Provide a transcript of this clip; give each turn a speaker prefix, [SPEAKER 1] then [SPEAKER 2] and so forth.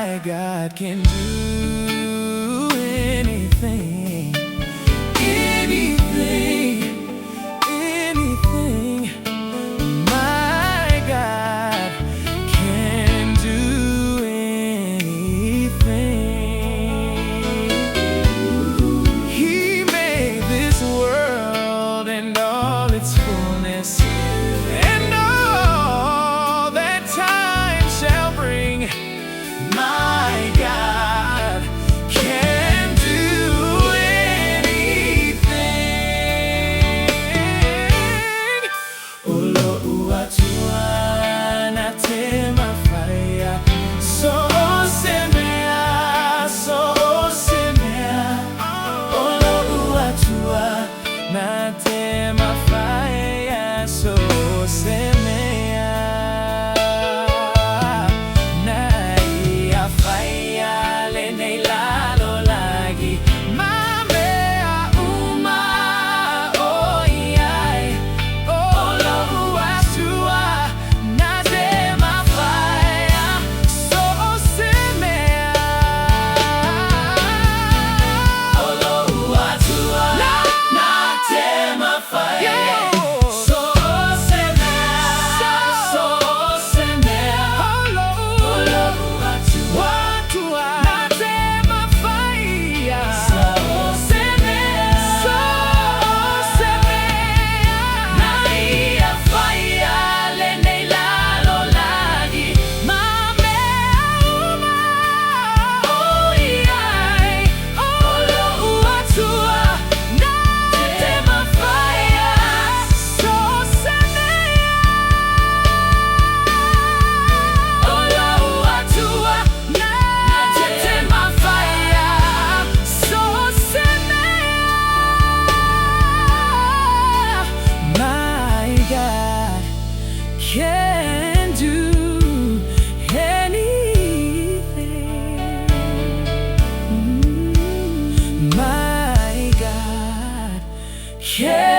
[SPEAKER 1] My God can do anything, anything, anything. My God can do anything. He made this world and all its fullness, and all that time shall bring. My God can do anything. Olo Atua na te mafaia, so semea, so semea. Olo Atua na te mafaia, so semea. Can do anything. My God can